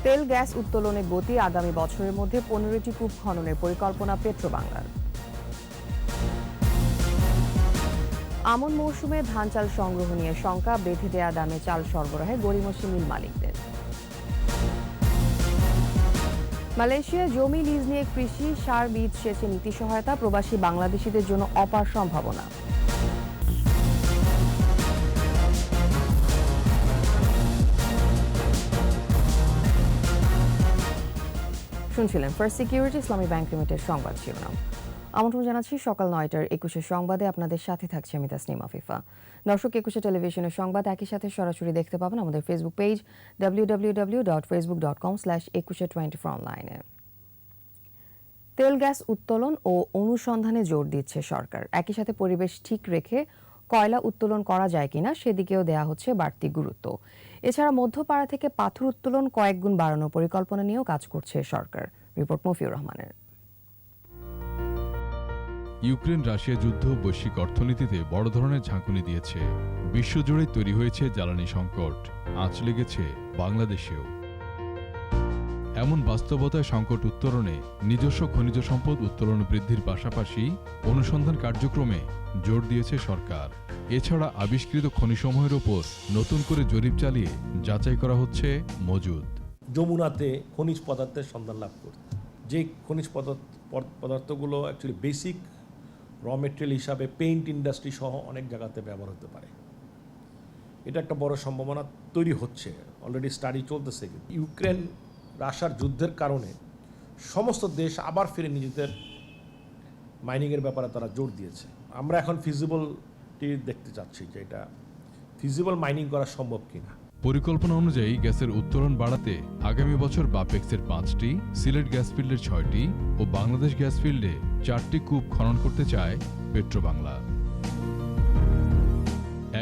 তেল গ্যাস উত্তোলনে গতি, আগামী বছরের মধ্যে 15টি কূপ খননের পরিকল্পনা পেট্রোবাংলার। আমন মৌসুমে ধান চাল সংগ্রহ নিয়ে শঙ্কা, বেঁধে দেয়া দামে চাল সরবরাহে গড়িমসি মিল মালিকদের। মালয়েশিয়ায় জমি লিজ নিয়ে কৃষি, সার, বীজ, সেচে নীতি সহায়তা, প্রবাসী বাংলাদেশিদের জন্য অপার সম্ভাবনা। শুনছিলেন ফার্স্ট সিকিউরিটি ইসলামী ব্যাংক লিমিটেড সংবাদ শিরোনাম। আমন্ত্রণ জানাচ্ছি সকাল 9টার 21 সংবাদে। আপনাদের সাথে থাকছে আমি তাসনিম আফিফা। দর্শক, 21 টেলিভিশনের সংবাদ একই সাথে সরাসরি দেখতে পাবেন আমাদের ফেসবুক পেজ www.facebook.com/2124 অনলাইনে। তেল গ্যাস উত্তোলন ও অনুসন্ধানে জোর দিচ্ছে সরকার। একই সাথে পরিবেশ ঠিক রেখে কয়লা উত্তোলন করা যায় কিনা সেদিকেও দেয়া হচ্ছে বাড়তি গুরুত্ব। এছাড়া মধ্যপাড়া থেকে পাথর উত্তোলন কয়েক গুণ বাড়ানোর পরিকল্পনা নিয়েও কাজ করছে সরকার। রিপোর্ট মফিউর রহমানের। ইউক্রেন রাশিয়া যুদ্ধ বৈশ্বিক অর্থনীতিতে বড় ধরনের ঝাঁকুনি দিয়েছে। বিশ্বজুড়ে তৈরি হয়েছে জ্বালানি সংকট, আঁচ লেগেছে বাংলাদেশেও। এমন বাস্তবতায় সংকট উত্তরণে নিজস্ব খনিজ সম্পদ উত্তোলন বৃদ্ধির পাশাপাশি অনুসন্ধান কার্যক্রমে জোর দিয়েছে সরকার। এছাড়া আবিষ্কৃত খনিসমূহের ওপর নতুন করে জরিপ চালিয়ে যাচাই করা হচ্ছে মজুদ। যমুনাতে খনিজ পদার্থের সন্ধান লাভ করতে, যে খনিজ পদার্থগুলো অ্যাকচুয়ালি বেসিক র মেটেরিয়াল হিসাবে পেইন্ট ইন্ডাস্ট্রি সহ অনেক জায়গাতে ব্যবহার হতে পারে। এটা একটা বড় সম্ভাবনা তৈরি হচ্ছে, অলরেডি স্টাডি চলতেছে। ইউক্রেন রাশিয়ার যুদ্ধের কারণে সমস্ত দেশ আবার ফিরে নিজেদের মাইনিংয়ের ব্যাপারে তারা জোর দিয়েছে। আমরা এখন ফিজিবলটি দেখতে চাচ্ছি যে এটা ফিজিবল মাইনিং করা সম্ভব কিনা। পরিকল্পনা অনুযায়ী গ্যাসের উত্তোলন বাড়াতে আগামী বছর বাপেক্সের 5টি, সিলেট গ্যাস ফিল্ডের 6টি ও বাংলাদেশ গ্যাস ফিল্ডে 4টি কূপ খনন করতে চায় পেট্রোবাংলা।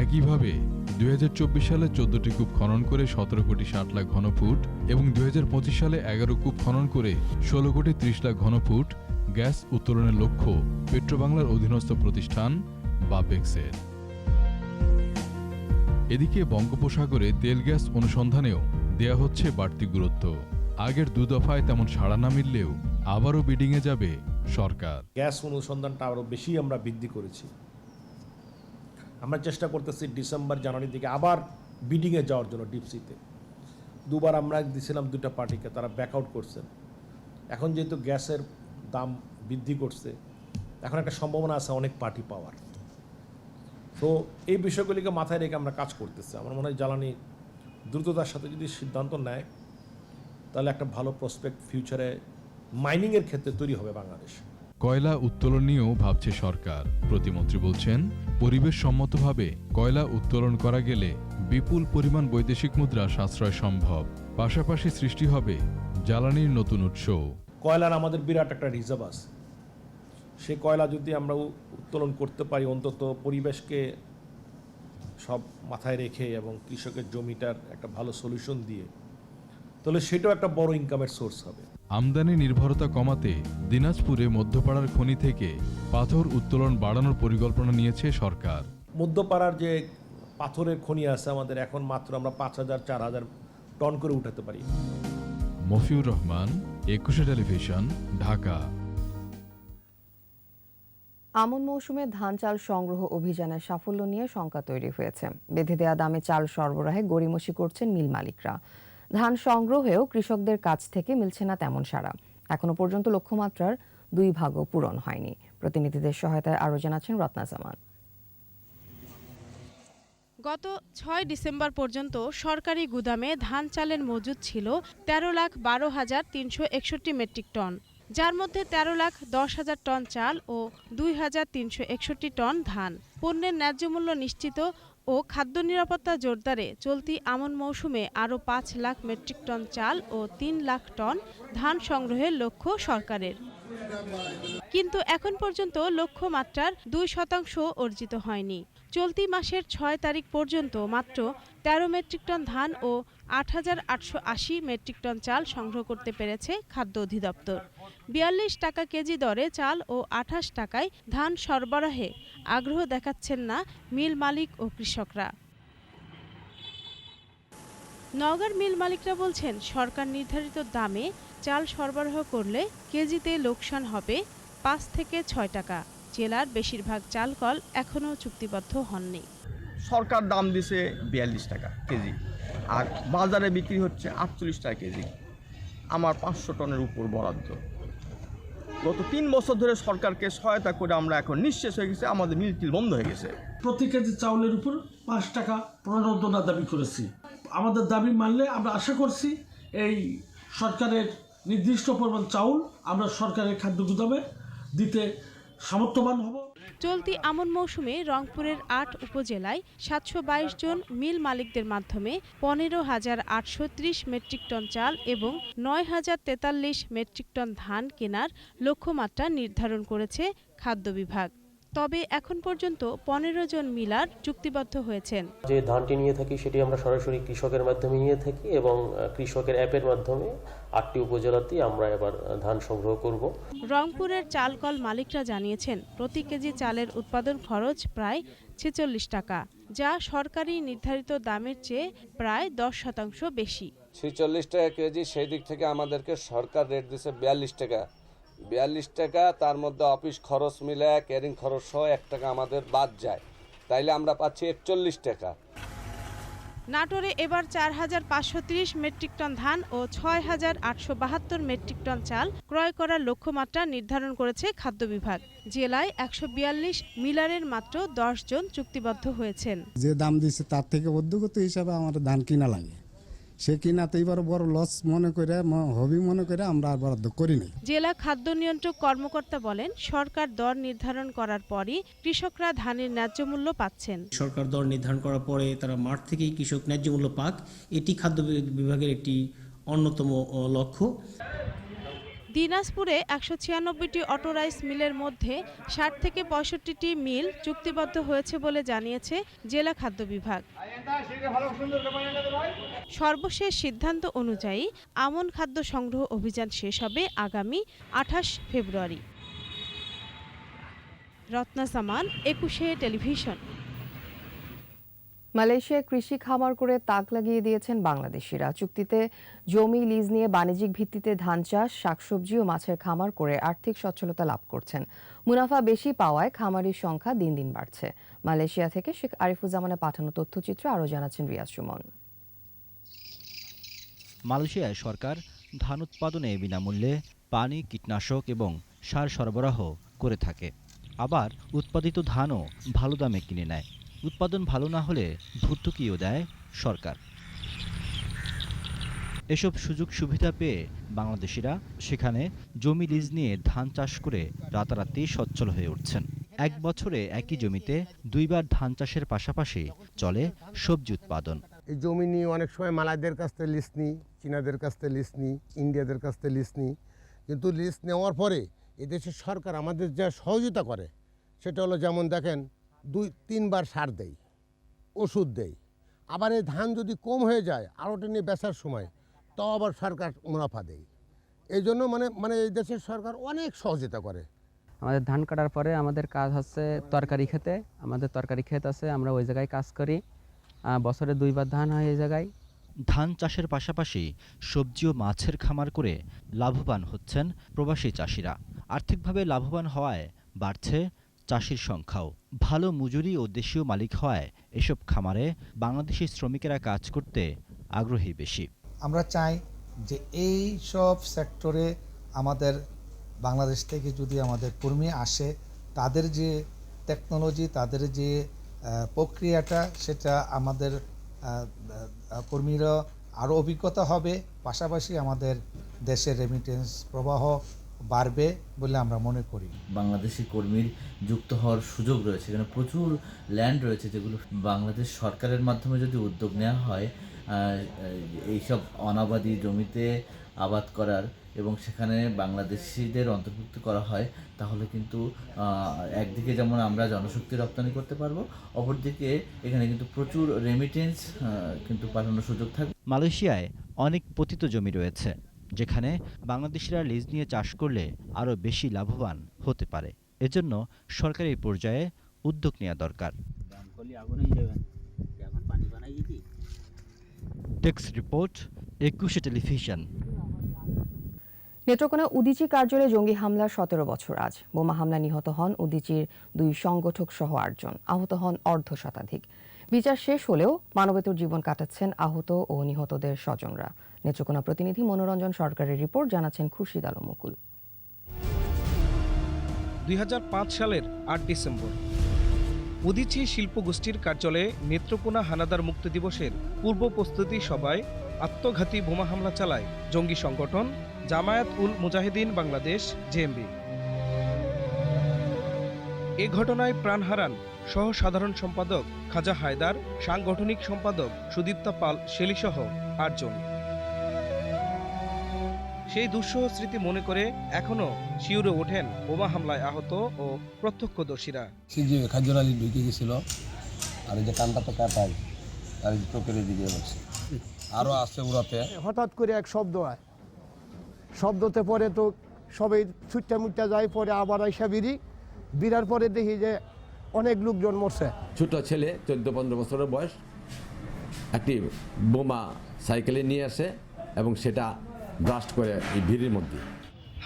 একইভাবে 2024 সালে 14টি কূপ খনন করে 17 কোটি 60 লাখ ঘনফুট এবং 2025 সালে 11 কূপ খনন করে 16 কোটি 30 লাখ ঘনফুট গ্যাস উত্তোলনের লক্ষ্য পেট্রোবাংলার অধীনস্থ প্রতিষ্ঠান বাপেক্সের। এদিকে বঙ্গোপসাগরে তেল গ্যাস অনুসন্ধানেও দেয়া হচ্ছে বাড়তি গুরুত্ব। আগের 2 দফায় তেমন সাড়া না মিললেও আবারও বিডিংয়ে যাবে সরকার। গ্যাস অনুসন্ধানটা আরও বেশি আমরা বৃদ্ধি করেছি। আমরা চেষ্টা করতেছি ডিসেম্বর জানুয়ারি দিকে আবার বিডিংয়ে যাওয়ার জন্য। ডিপসিতে 2বার আমরা দিয়েছিলাম 2টা পার্টিকে, তারা ব্যাকআউট করছেন। এখন যেহেতু গ্যাসের দাম বৃদ্ধি করছে, এখন একটা সম্ভাবনা আছে অনেক পার্টি পাওয়ার। তো এই বিষয়গুলিকে মাথায় রেখে আমরা কাজ করতেছি। আমার মনে হয় জ্বালানি দ্রুততার সাথে যদি সিদ্ধান্ত নেয় তাহলে একটা ভালো প্রসপেক্ট ফিউচারে মাইনিংয়ের ক্ষেত্রে তৈরি হবে বাংলাদেশ। কয়লা উত্তোলন নিয়েও ভাবছে সরকার। প্রতিমন্ত্রী বলছেন, পরিবেশ সম্মতভাবে কয়লা উত্তোলন করা গেলে বিপুল পরিমাণ বৈদেশিক মুদ্রা সাশ্রয় সম্ভব, পাশাপাশি সৃষ্টি হবে জ্বালানির নতুন উৎস। কয়লার আমাদের বিরাট একটা রিজার্ভ আছে। সেই কয়লা যদি আমরা উত্তোলন করতে পারি, অন্তত পরিবেশকে সব মাথায় রেখে এবং কৃষকের জমিটার একটা ভালো সলিউশন দিয়ে, তাহলে সেটাও একটা বড় ইনকামের সোর্স হবে। আমদানি নির্ভরতা কমাতে দিনাজপুরে মধ্যপাড়ার খনি থেকে পাথর উত্তোলন বাড়ানোর পরিকল্পনা নিয়েছে সরকার। মধ্যপাড়ার যে পাথরের খনি আছে আমাদের, এখন মাত্র আমরা 5000-4000 টন করে উঠাতে পারি। মফিউর রহমান, 21 টেলিভিশন, ঢাকা। আমন মৌসুমে ধান চাল সংগ্রহ অভিযানের সাফল্য নিয়ে শঙ্কা তৈরি হয়েছে। বেঁধে দেয়া দামে চাল সরবরাহে গড়িমসি করছেন মিল মালিকরা। ধান সংগ্রহেও কৃষকদের কাছ থেকে মিলছে না তেমন সাড়া। এখনো পর্যন্ত লক্ষ্যমাত্রার 2 ভাগও পূরণ হয়নি। প্রতিনিধিদের সহায়তায় আরও জানাচ্ছেন রত্না জামান। গত 6 ডিসেম্বর পর্যন্ত সরকারি গুদামে ধান চালের মজুদ ছিল 13,12,361 মেট্রিক টন, যার মধ্যে 13,10,000 টন চাল ও 2,361 টন ধান। পণ্যের ন্যায্য মূল্য নিশ্চিত ও খাদ্য নিরাপত্তা জোরদারে চলতি আমন মৌসুমে আরও 5 লাখ মেট্রিক টন চাল ও 3 লাখ টন ধান সংগ্রহের লক্ষ্য সরকারের। কিন্তু এখন পর্যন্ত লক্ষ্যমাত্রার 2% অর্জিত হয়নি। চলতি মাসের 6 তারিখ পর্যন্ত মাত্র 13 মেট্রিক টন ধান ও 8,880 মেট্রিক টন চাল সংগ্রহ করতে পেরেছে খাদ্য অধিদপ্তর। 42 টাকা কেজি দরে চাল ও 28 টাকায় ধান সরবরাহে আগ্রহ দেখাচ্ছেন না মিল মালিক ও কৃষকরা। নওগাঁর মিল মালিকরা বলছেন, সরকার নির্ধারিত দামে চাল সরবরাহ করলে কেজিতে লোকসান হবে 5 থেকে 6 টাকা। জেলার বেশিরভাগ চাল কল এখনও চুক্তিবদ্ধ হননি। সরকার দাম দিছে 42 টাকা কেজি, আর বাজারে বিক্রি হচ্ছে 48 টাকা কেজি। আমার 500 টনের উপর বরাদ্দ। গত 3 বছর ধরে সরকারকে সহায়তা করে আমরা এখন নিঃশেষ হয়ে গেছে, আমাদের মিল টিল বন্ধ হয়ে গেছে। প্রতি কেজি চাউলের উপর 5 টাকা প্রণোদনা দাবি করেছি। আমাদের দাবি মানলে আমরা আশা করছি এই সরকারের নির্দিষ্ট পরিমাণ চাউল আমরা সরকারের খাদ্য গুদামে দিতে সামর্থ্যবান হব। চলতি আমন মৌসুমে রংপুরের 8 উপজেলায় 722 জন মিল মালিকদের মাধ্যমে 15,830 মেট্রিক টন চাল এবং 9,043 মেট্রিক টন ধান কেনার লক্ষ্যমাত্রা নির্ধারণ করেছে খাদ্য বিভাগ। তবে এখন পর্যন্ত 15 জন মিলার চুক্তিবদ্ধ হয়েছেন। যে ধানটি নিয়ে থাকি সেটি আমরা সরাসরি কৃষকের মাধ্যমে নিয়ে থাকি এবং কৃষকের অ্যাপের মাধ্যমে 8টি উপজেলাতেই আমরা এবার ধান সংগ্রহ করব। রংপুরের চালকল মালিকরা জানিয়েছেন, প্রতি কেজি চালের উৎপাদন খরচ প্রায় 46 টাকা, যা সরকারি নির্ধারিত দামের চেয়ে প্রায় 10% বেশি। 46 টাকা কেজি, সেই দিক থেকে আমাদেরকে সরকার রেট দিচ্ছে 42 টাকা। 42 টাকা, তার মধ্যে অফিস খরচ মিলে ক্যারিং খরচ সহ 1 টাকা আমাদের বাদ যায়, তাইলে আমরা পাচ্ছি 41 টাকা। নাটোরে এবার 4,530 মেট্রিক টন ধান ও 6,872 মেট্রিক টন চাল ক্রয় করার লক্ষ্যমাত্রা নির্ধারণ করেছে খাদ্য বিভাগ। জেলায় 142 মিলারের মাত্র 10 জন চুক্তিবদ্ধ হয়েছেন। যে দাম দিচ্ছে তার থেকে অধ্যগত হিসাবে আমার ধান কিনা লাগে, সে কিনাতে এবার বড় লস মনে করে হবি মনে করে আমরা আর বরাদ্দ করি নাই। জেলা খাদ্য নিয়ন্ত্রক কর্মকর্তা বলেন, সরকার দর নির্ধারণ করার পরই কৃষকরা ধানের ন্যায্য মূল্য পাচ্ছেন। সরকার দর নির্ধারণ করার পরে তারা মাঠ থেকেই কৃষক ন্যায্য মূল্য পাক, এটি খাদ্য বিভাগের একটি অন্যতম লক্ষ্য। দিনাজপুরে 196টি অটো রাইস মিলের মধ্যে 60 থেকে 65টি মিল চুক্তিবদ্ধ হয়েছে বলে জানিয়েছে জেলা খাদ্য বিভাগ। সর্বশেষ সিদ্ধান্ত অনুযায়ী আমন খাদ্য সংগ্রহ অভিযান শেষ হবে আগামী 28 ফেব্রুয়ারি। রত্না সামান, 21 টেলিভিশন। মালয়েশিয়ায় কৃষি খামার করে তাক লাগিয়ে দিয়েছেন বাংলাদেশিরা। চুক্তিতে জমি লিজ নিয়ে বাণিজ্যিক ভিত্তিতে ধান চাষ, শাকসবজি ও মাছের খামার করে আর্থিক সচ্ছলতা লাভ করছেন। মুনাফা বেশি পাওয়ায় খামারির সংখ্যা দিন দিন বাড়ছে। মালয়েশিয়া থেকে শেখ আরিফুজ্জামানের পাঠানো তথ্যচিত্র আরও জানাচ্ছেন রিয়াজ সুমন। মালয়েশিয়ায় সরকার ধান উৎপাদনে বিনামূল্যে পানি, কীটনাশক এবং সার সরবরাহ করে থাকে। আবার উৎপাদিত ধানও ভালো দামে কিনে নেয়। উৎপাদন ভালো না হলে ভর্তুকিও দেয় সরকার। এসব সুযোগ সুবিধা পেয়ে বাংলাদেশিরা সেখানে জমি লিজ নিয়ে ধান চাষ করে রাতারাতি সচ্ছল হয়ে উঠছেন। এক বছরে একই জমিতে 2 বার ধান চাষের পাশাপাশি চলে সবজি উৎপাদন। এই জমি নিয়ে অনেক সময় মালাইদের কাছ থেকে লিজ নিই, চীনাদের কাছ থেকে লিজ নিই, ইন্ডিয়াদের কাছ থেকে লিজ নিই, কিন্তু লিজ নেওয়ার পরে এদেশের সরকার আমাদের যা সহযোগিতা করে সেটা হলো, যেমন দেখেন 2-3 বার সার দেয়, ওষুধ দেয়। আবার এই ধান যদি কম হয়ে যায় আরোটা নিয়ে বেচার সময় তাও আবার সরকার মুনাফা দেয়। এই জন্য মানে এই দেশের সরকার অনেক সহযোগিতা করে। আমাদের ধান কাটার পরে আমাদের কাজ হচ্ছে তরকারি খেতে। আমাদের তরকারি ক্ষেত আছে, আমরা ওই জায়গায় কাজ করি। বছরে 2 বার ধান হয় এই জায়গায়। ধান চাষের পাশাপাশি সবজি ও মাছের খামার করে লাভবান হচ্ছেন প্রবাসী চাষিরা। আর্থিকভাবে লাভবান হওয়ায় বাড়ছে চাষির সংখ্যাও। ভালো মজুরি ও দেশীয় মালিক হওয়ায় এসব খামারে বাংলাদেশি শ্রমিকেরা কাজ করতে আগ্রহী বেশি। আমরা চাই যে এই সব সেক্টরে আমাদের বাংলাদেশ থেকে যদি আমাদের কর্মী আসে, তাদের যে টেকনোলজি, তাদের যে প্রক্রিয়াটা, সেটা আমাদের কর্মীরা আরও অভিজ্ঞতা হবে। পাশাপাশি আমাদের দেশের রেমিটেন্স প্রবাহ বাড়বে বলে আমরা মনে করি। বাংলাদেশি কর্মীর যুক্ত হওয়ার সুযোগ রয়েছে, এখানে প্রচুর ল্যান্ড রয়েছে যেগুলো বাংলাদেশ সরকারের মাধ্যমে যদি উদ্যোগ নেওয়া হয় এইসব অনাবাদি জমিতে আবাদ করার এবং সেখানে বাংলাদেশিদের অন্তর্ভুক্ত করা হয়, তাহলে কিন্তু একদিকে যেমন আমরা জনশক্তি রপ্তানি করতে পারবো, অপরদিকে এখানে কিন্তু প্রচুর রেমিটেন্স কিন্তু পাঠানোর সুযোগ থাকবে। মালয়েশিয়ায় অনেক পতিত জমি রয়েছে যেখানে বাংলাদেশিরা লিজ নিয়ে চাষ করলে আরও বেশি লাভবান হতে পারে। এজন্য সরকারি পর্যায়ে উদ্যোগ নেওয়া দরকার। Text report, 21 television. Netrokona Udichi কার্যালয়ে জঙ্গি হামলার 17 বছর আজ। বোমা হামলা নিহত হন উদীচীর 2 সংগঠক সহ 8 জন, আহত হন অর্ধশতাধিক। বিচার শেষ হলেও মানবেতর জীবন কাটাচ্ছেন আহত ও নিহতদের স্বজনরা। নেত্রকোনা প্রতিনিধি মনোরঞ্জন সরকারের রিপোর্ট, জানাচ্ছেন খুরশিদ আলম মুকুল। 2005 সালের 8 ডিসেম্বর উদীচী শিল্পগোষ্ঠীর কার্যালয়ে নেত্রকোনা হানাদার মুক্তি দিবসের পূর্ব প্রস্তুতি সভায় আত্মঘাতী বোমা হামলা চালায় জঙ্গি সংগঠন জামায়াত উল মুজাহিদিন বাংলাদেশ জেএমবি। এ ঘটনায় প্রাণ হারান সহ সাধারণ সম্পাদক খাজা হায়দার, সাংগঠনিক সম্পাদক সুদীপ্তা পাল শেলিসহ 8 জন। সেই দুঃসহ স্মৃতি মনে করে এখনো শিউরে ওঠেন বোমা হামলায় আহত ও প্রত্যক্ষদর্শীরা। সে যে খাজর আলী ঢুকে গেছিল, আর এই যে কানটা তো কাটাই, আর এই চোখের দিকে বলছে আরও আছে উড়াতে। হঠাৎ করে এক শব্দ হয়, শব্দতে পরে তো সবাই ছুটটা মুটটা যায়, পরে আবার আইসা বিরার পরে দেখি যে অনেক লোকজন মরছে। ছোট ছেলে 14-15 বছরের বয়স একটি বোমা সাইকেলে নিয়ে আসে এবং সেটা ব্লাস্ট করে এই ভিড়ের মধ্যে।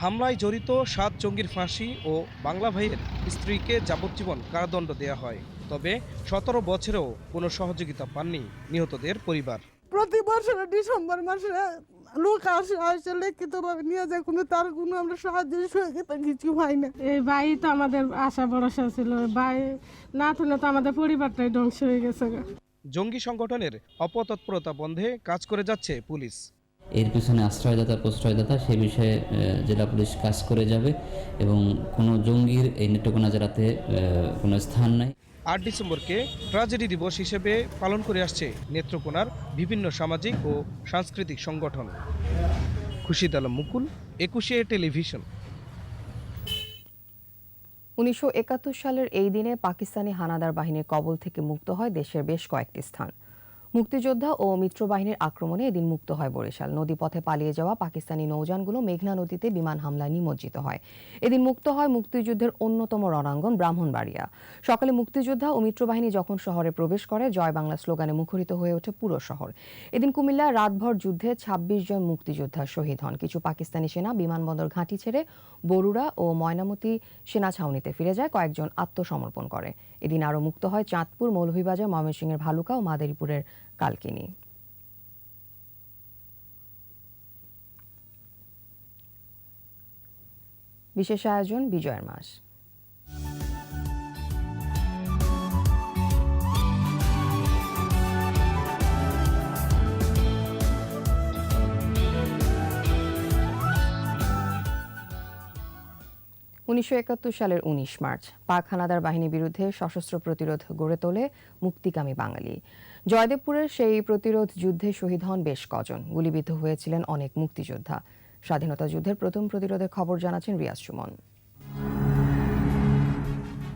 হামলায় জড়িত 7 জঙ্গির ফাঁসি ও বাংলা ভাইয়ের স্ত্রীকে যাবজ্জীবন কারাদণ্ড দেয়া হয়। তবে 17 বছরেও কোনো সহযোগিতা পাননি নিহতদের পরিবার। প্রতি বছর ডিসেম্বর মাসে লোক আসে লিখিতভাবে নিয়ে যায়, কিন্তু তার কোনো আমরা সাহায্য সহযোগিতা কিছু হয় না। এই ভাই তো আমাদের আশা ভরসা ছিল, ভাই না থাকলে তো আমাদের পরিবারটাই ধ্বংস হয়ে গেছে। জঙ্গি সংগঠনের অপতৎপরতা বন্ধে কাজ করে যাচ্ছে পুলিশ। এর পিছনে আশ্রয়দাতা প্রশ্রয়দাতা সে বিষয়ে জেলা পুলিশ কাজ করে যাবে এবং কোনো জঙ্গির এই নেত্রকোনা জেলাতে কোনো স্থান নাই। 8 ডিসেম্বরকে ট্র্যাজেডি দিবস হিসেবে পালন করে আসছে নেত্রকোনার বিভিন্ন সামাজিক ও সাংস্কৃতিক সংগঠন। খুরশিদ আলম মুকুল, 21 টেলিভিশন। 1971 সালের এই দিনে পাকিস্তানি হানাদার বাহিনীর কবল থেকে মুক্ত হয় দেশের বেশ কয়েকটি স্থান। মুক্তিযোদ্ধা ও মিত্রবাহিনীর আক্রমণে এদিন মুক্ত হয় বরিশাল। নদীপথে পালিয়ে যাওয়া পাকিস্তানি নৌযানগুলো মেঘনা নদীতে বিমান হামলায় নিমজ্জিত হয়। এদিন মুক্ত হয় মুক্তিযুদ্ধের অন্যতম রণাঙ্গন ব্রাহ্মণবাড়িয়া। সকালে মুক্তিযোদ্ধা ও মিত্রবাহিনী যখন শহরে প্রবেশ করে, জয় বাংলা স্লোগানে মুখরিত হয়ে ওঠে পুরো শহর। এদিন কুমিল্লায় রাতভর যুদ্ধে 26 জন মুক্তিযোদ্ধা শহীদ হন। কিছু পাকিস্তানি সেনা বিমানবন্দর ঘাঁটি ছেড়ে বরুড়া ও ময়নামতি সেনা ছাউনিতে ফিরে যায়, কয়েকজন আত্মসমর্পণ করে। এদিন আরও মুক্ত হয় চাঁদপুর, মৌলভীবাজার, ময়মনসিংহের ভালুকা ও মাদারীপুরের কালকিনি। বিশেষ আয়োজন বিজয়ের মাস। 1971 সালের 19 মার্চ পাক হানাদার বাহিনীর বিরুদ্ধে সশস্ত্র প্রতিরোধ গড়ে তোলে মুক্তিকামী বাঙালি। জয়দেবপুরের সেই প্রতিরোধ যুদ্ধে শহীদ হন বেশ কজন, গুলিবিদ্ধ হয়েছিলেন অনেক মুক্তিযোদ্ধা। স্বাধীনতা যুদ্ধের প্রথম প্রতিরোধের খবর জানাচ্ছেন রিয়াজ সুমন।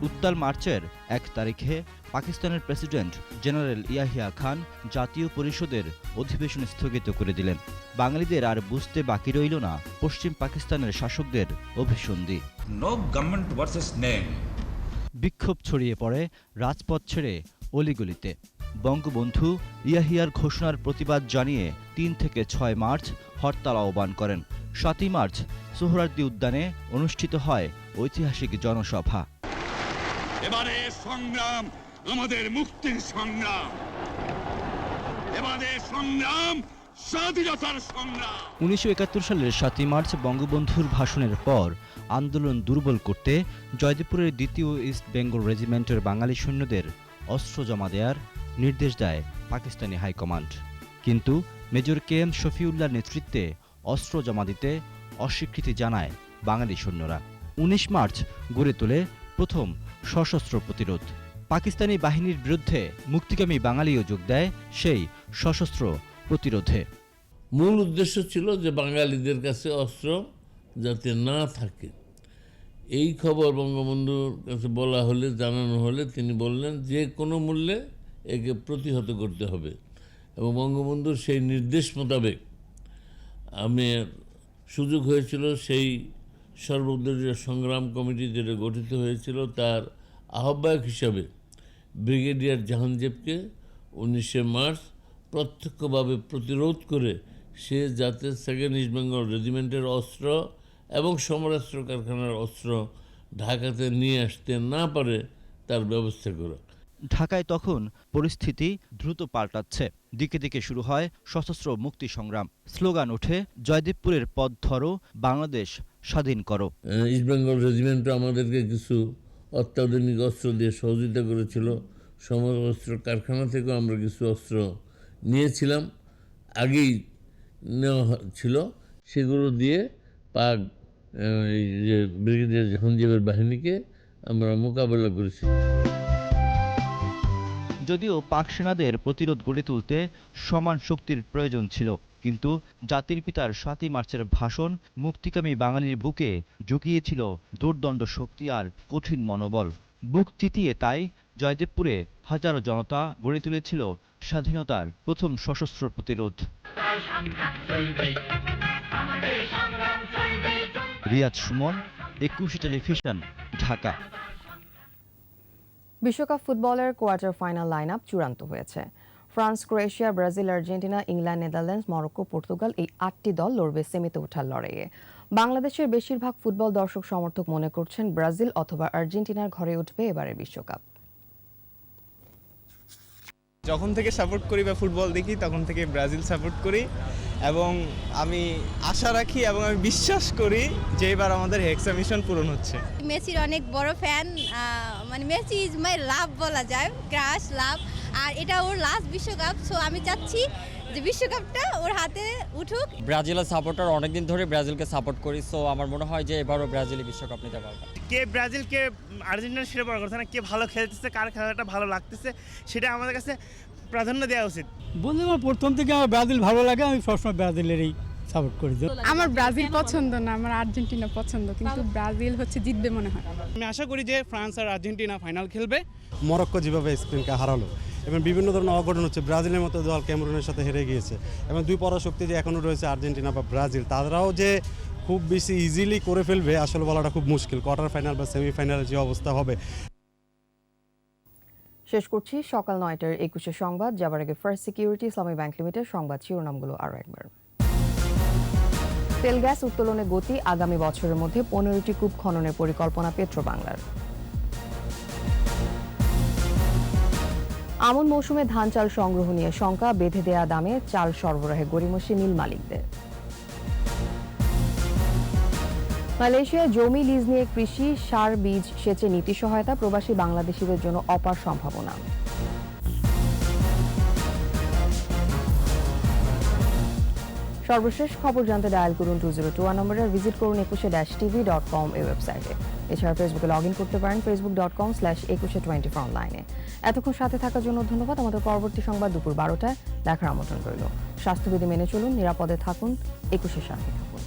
উত্তাল মার্চের 1 তারিখে পাকিস্তানের প্রেসিডেন্ট জেনারেল ইয়াহিয়া খান জাতীয় পরিষদের অধিবেশন স্থগিত করে দিলেন। বাঙালিদের আর বুঝতে বাকি রইল না পশ্চিম পাকিস্তানের শাসকদের অভিসন্ধি। No government versus name. বিক্ষোভ ছড়িয়ে পড়ে রাজপথ ছেড়ে অলিগলিতে। বঙ্গবন্ধু ইয়াহিয়ার ঘোষণার প্রতিবাদ জানিয়ে 3 থেকে 6 মার্চ হরতাল আহ্বান করেন। 7 মার্চ সোহরাওয়ার্দী উদ্যানে অনুষ্ঠিত হয় ঐতিহাসিক জনসভা। এবারে সংগ্রাম আমাদের মুক্তির সংগ্রাম, এবারে সংগ্রাম স্বাধীনতার সংগ্রাম। 1971 সালের 7 মার্চ বঙ্গবন্ধুর ভাষণের পর আন্দোলন দুর্বল করতে জয়দেবপুরের 2য় ইস্ট বেঙ্গল রেজিমেন্টের বাঙালি সৈন্যদের অস্ত্র জমা দেওয়ার নির্দেশ দেয় পাকিস্তানি হাইকমান্ড। কিন্তু মেজর KM শফিউল্লাহর নেতৃত্বে অস্ত্র জমা দিতে অস্বীকৃতি জানায় বাঙালি সৈন্যরা। 19 মার্চ গড়ে তোলে প্রথম সশস্ত্র প্রতিরোধ। পাকিস্তানি বাহিনীর বিরুদ্ধে মুক্তিকামী বাঙালিও যোগ দেয় সেই সশস্ত্র প্রতিরোধে। মূল উদ্দেশ্য ছিল যে বাঙালিদের কাছে অস্ত্র যাতে না থাকে, এই খবর বঙ্গবন্ধুর কাছে বলা হলে, জানানো হলে তিনি বললেন যে কোনো মূল্যে একে প্রতিহত করতে হবে। এবং বঙ্গবন্ধুর সেই নির্দেশ মোতাবেক আমি সুযোগ হয়েছিল সেই সর্বদলীয় সংগ্রাম কমিটি যেটা গঠিত হয়েছিল তার আহ্বায়ক হিসাবে ব্রিগেডিয়ার জাহাঙ্গীরকে 19 মার্চ প্রত্যক্ষভাবে প্রতিরোধ করে সে যাতে সেকেন্ড ইস্ট বেঙ্গল রেজিমেন্টের অস্ত্র এবং সমরাস্ত্র কারখানার অস্ত্র ঢাকাতে নিয়ে আসতে না পারে তার ব্যবস্থা করা। ঢাকায় তখন পরিস্থিতি দ্রুত পাল্টাচ্ছে। দিকে দিকে শুরু হয় সশস্ত্র মুক্তি সংগ্রাম। স্লোগান ওঠে, জয়দেবপুরের পথ ধরো, বাংলাদেশ স্বাধীন করো। ইস্ট বেঙ্গল রেজিমেন্টও আমাদেরকে কিছু অত্যাধুনিক অস্ত্র দিয়ে সহযোগিতা করেছিল। সমরাস্ত্র কারখানা থেকেও আমরা কিছু অস্ত্র নিয়েছিলাম, আগেই নেওয়া ছিল। সেগুলো দিয়ে পাক এই যে ব্রিগেডিয়ার জাহাঙ্গীরের বাহিনীকে আমরা মোকাবেলা করেছি। যদিও পাক সেনাদের প্রতিরোধ গড়ে তুলতে সমান শক্তির প্রয়োজন ছিল, কিন্তু জাতির পিতার ৭ই মার্চের ভাষণ মুক্তিকামী বাঙালির বুকে জুগিয়েছিল দুর্দণ্ড শক্তি আর কঠিন মনোবল। বুক চিতিয়ে তাই জয়দেবপুরে হাজারো জনতা গড়ে তুলেছিল স্বাধীনতার প্রথম সশস্ত্র প্রতিরোধ। রিয়াদ সুমন, ২১ টেলিভিশন, ঢাকা। বিশ্বকাপ ফুটবলের কোয়ার্টার ফাইনাল লাইন আপ চূড়ান্ত হয়েছে। France, Croatia, Brazil, Argentina, England, Netherlands, Morocco, Portugal এই ৮টি দল লড়বে সেমিতে ওঠার লড়াইয়ে। বাংলাদেশের বেশিরভাগ ফুটবল দর্শক সমর্থক মনে করছেন ব্রাজিল অথবা আর্জেন্টিনার ঘরে উঠবে এবারের বিশ্বকাপ। যখন থেকে সাপোর্ট করি বা ফুটবল দেখি তখন থেকে ব্রাজিল সাপোর্ট করি, এবং আমি আশা রাখি এবং আমি বিশ্বাস করি যে এবার আমাদের হেক্সা মিশন পূরণ হচ্ছে। মেসির অনেক বড় ফ্যান, মানে মেসি ইজ মাই লাভ বলা যায়, ক্রাশ লাভ। আর এটা ওর লাস্ট বিশ্বকাপ, সো আমি চাচ্ছি যে বিশ্বকাপটা ওর হাতে উঠুক। ব্রাজিলের সাপোর্টার, অনেকদিন ধরে ব্রাজিলকে সাপোর্ট করি, সো আমার মনে হয় যে এবারও ব্রাজিলই বিশ্বকাপ নিতে পারবে। কে ব্রাজিল কে আর্জেন্টিনা সেটা বড় কথা না, কে ভালো খেলতেছে, কার খেলাটা ভালো লাগতেছে সেটা আমাদের কাছে প্রাধান্য দেওয়া উচিত। বন্ধু, আমার প্রথম থেকে আমার ব্রাজিল ভালো লাগে, আমি সবসময় ব্রাজিলেরই সাপোর্ট করি। আমার ব্রাজিল পছন্দ না, আমার আর্জেন্টিনা পছন্দ, কিন্তু ব্রাজিল জিতবে মনে হয়। আমি আশা করি যে ফ্রান্স আর আর্জেন্টিনা ফাইনাল খেলবে। মরক্কো যেভাবে স্পেনকে হারালো এবং বিভিন্ন ধরনের অঘটন হচ্ছে, ব্রাজিলের মতো দল ক্যামেরুনের সাথে হেরে গিয়েছে, এবং দুই পরাশক্তি যে এখনও রয়েছে আর্জেন্টিনা বা ব্রাজিল, তারাও যে খুব বেশি ইজিলি করে ফেলবে আসলে বলাটা খুব মুশকিল। কোয়ার্টার ফাইনাল বা সেমিফাইনালের যে অবস্থা হবে। শেষ করছি সকাল ৯টার ২১ সংবাদ। যাবার আগে ফার্স্ট সিকিউরিটি ইসলামী ব্যাংক লিমিটেড সংবাদ শিরোনামগুলো আরও একবার। তেল গ্যাস উত্তোলনে গতি, আগামী বছরের মধ্যে ১৫টি কূপ খননের পরিকল্পনা পেট্রোবাংলার। আমন মৌসুমে ধান চাল সংগ্রহ নিয়ে শঙ্কা, বেঁধে দেয়া দামে চাল সরবরাহে গড়িমসি মিল মালিকদের। মালয়েশিয়ায় জমি লিজ নিয়ে কৃষি, সার, বীজ, সেচে নীতি সহায়তা, প্রবাসী বাংলাদেশিদের জন্য অপার সম্ভাবনা। সর্বশেষ খবর জানতে ডায়াল করুন 2021 নম্বরে, ভিজিট করুন 21-tv.com এই ওয়েবসাইটে। এছাড়া ফেসবুকে লগ ইন করতে পারেন facebook.com/2124 অনলাইনে। এতক্ষণ সাথে থাকার জন্য ধন্যবাদ। আমাদের পরবর্তী সংবাদ দুপুর 12টায় দেখার আমন্ত্রণ রইল। স্বাস্থ্যবিধি মেনে চলুন, নিরাপদে থাকুন, 21-এর সাথে থাকুন।